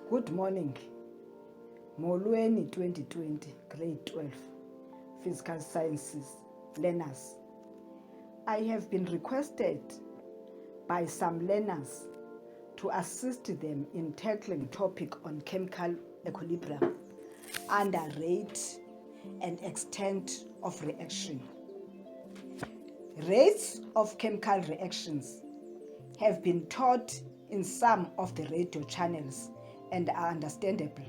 Good morning. Molweni 2020, grade 12, physical sciences learners. I have been requested by some learners to assist them in tackling topic on chemical equilibrium under rate and extent of reaction. Rates of chemical reactions have been taught in some of the radio channels and are understandable.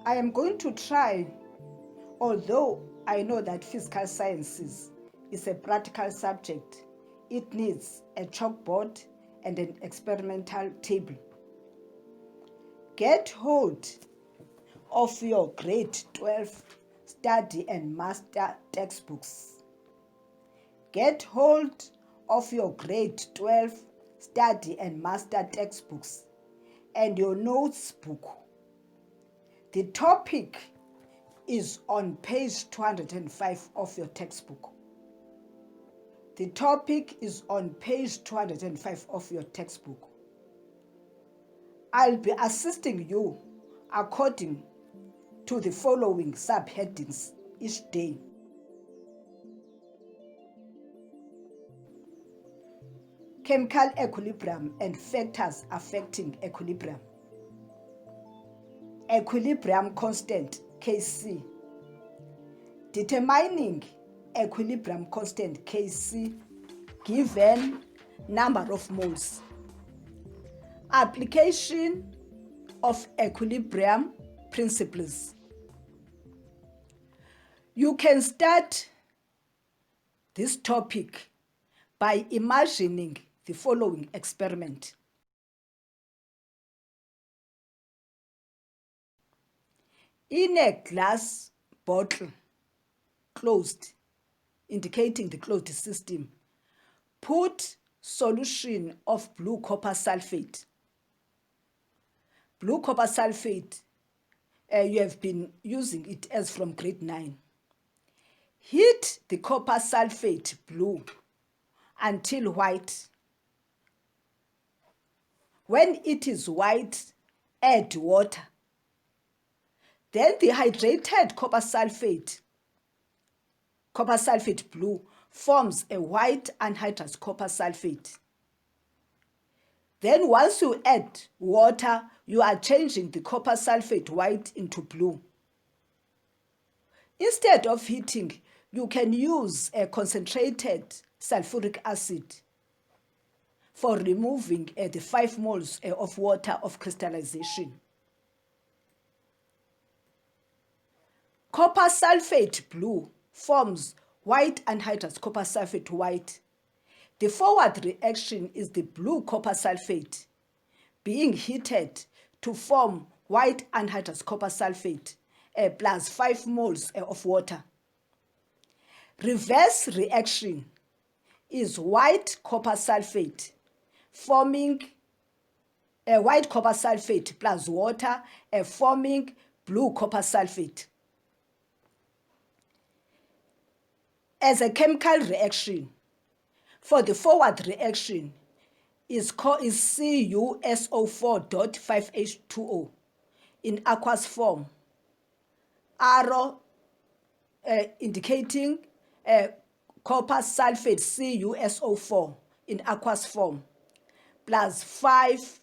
I am going to try, although I know that physical sciences is a practical subject, it needs a chalkboard and an experimental table. Get hold of your grade 12 study and master textbooks. Get hold of your grade 12 study and master textbooks and your notes book. The topic is on page 205 of your textbook. The topic is on page 205 of your textbook. I'll be assisting you according to the following subheadings each day. Chemical equilibrium and factors affecting equilibrium. Equilibrium constant, Kc. Determining equilibrium constant, Kc, given number of moles. Application of equilibrium principles. You can start this topic by imagining the following experiment. In a glass bottle, closed, indicating the closed system, put solution of blue copper sulfate. Blue copper sulfate, you have been using it as from grade 9. Heat the copper sulfate blue until white. When it is white, add water. Then the hydrated copper sulfate blue, forms a white anhydrous copper sulfate. Then once you add water, you are changing the copper sulfate white into blue. Instead of heating, you can use a concentrated sulfuric acid for removing the 5 moles of water of crystallization. Copper sulfate blue forms white anhydrous copper sulfate white. The forward reaction is the blue copper sulfate being heated to form white anhydrous copper sulfate plus 5 moles of water. Reverse reaction is white copper sulfate forming white copper sulfate plus water forming blue copper sulfate. As a chemical reaction, for the forward reaction is CuSO4.5H2O in aqueous form, arrow indicating copper sulfate CuSO4 in aqueous form plus 5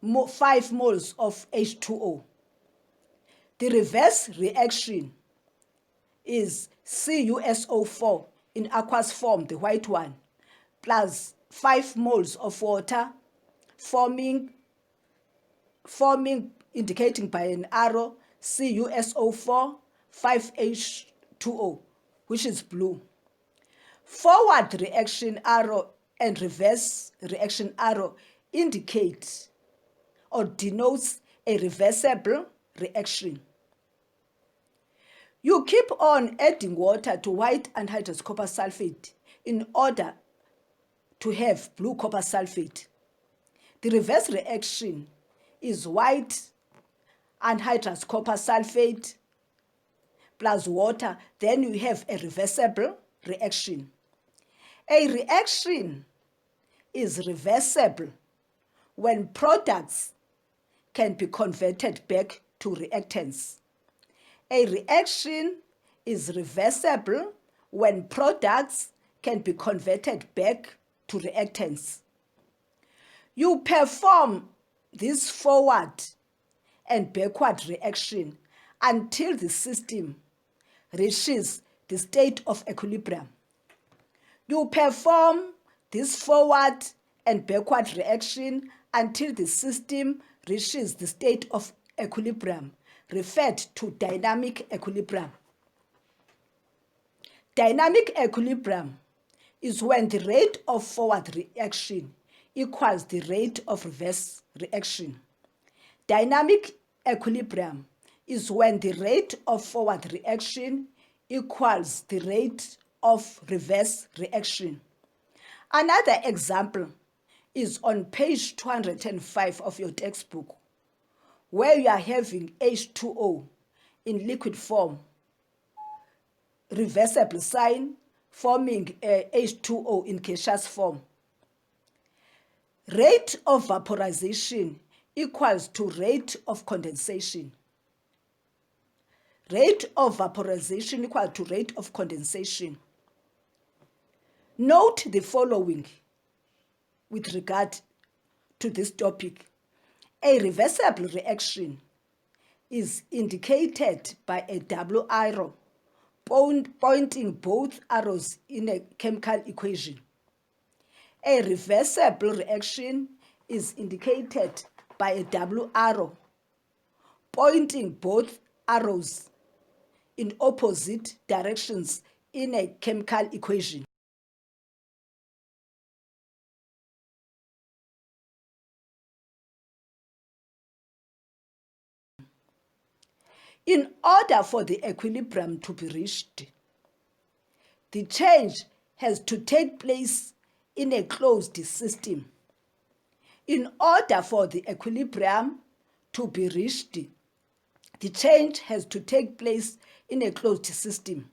moles of H2O. The reverse reaction is CuSO4 in aqueous form, the white one, plus 5 moles of water forming indicating by an arrow CuSO4 5H2O, which is blue. Forward reaction arrow and reverse reaction arrow indicate or denotes a reversible reaction. You keep on adding water to white anhydrous copper sulfate in order to have blue copper sulfate. The reverse reaction is white anhydrous copper sulfate plus water. Then you have a reversible reaction. A reaction is reversible when products can be converted back to reactants. A reaction is reversible when products can be converted back to reactants. You perform this forward and backward reaction until the system reaches the state of equilibrium. You perform this forward and backward reaction until the system reaches the state of equilibrium, referred to dynamic equilibrium. Dynamic equilibrium is when the rate of forward reaction equals the rate of reverse reaction. Dynamic equilibrium is when the rate of forward reaction equals the rate of reverse reaction. Another example is on page 205 of your textbook, where you are having H2O in liquid form, reversible sign, forming H2O in gaseous form. Rate of vaporization equals to rate of condensation. Rate of vaporization equal to rate of condensation. Note the following with regard to this topic. A reversible reaction is indicated by a double arrow pointing both arrows in a chemical equation. A reversible reaction is indicated by a double arrow pointing both arrows in opposite directions in a chemical equation. In order for the equilibrium to be reached, the change has to take place in a closed system. In order for the equilibrium to be reached, the change has to take place in a closed system.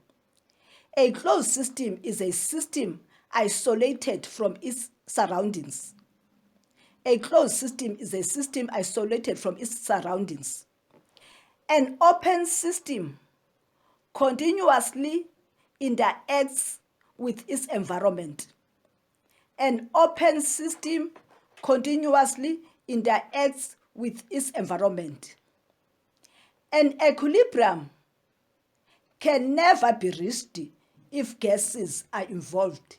A closed system is a system isolated from its surroundings. A closed system is a system isolated from its surroundings. An open system continuously interacts with its environment. An open system continuously interacts with its environment. An equilibrium can never be reached if gases are involved.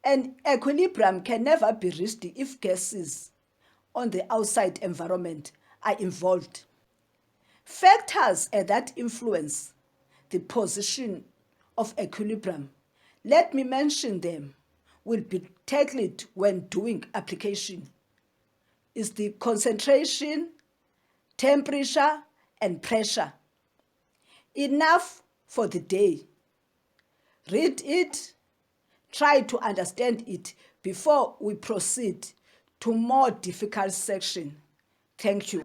An equilibrium can never be reached if gases on the outside environment are involved. Factors that influence the position of equilibrium, let me mention them, will be tackled when doing application, is the concentration, temperature, and pressure. Enough for the day. Read it, try to understand it before we proceed to more difficult section. Thank you.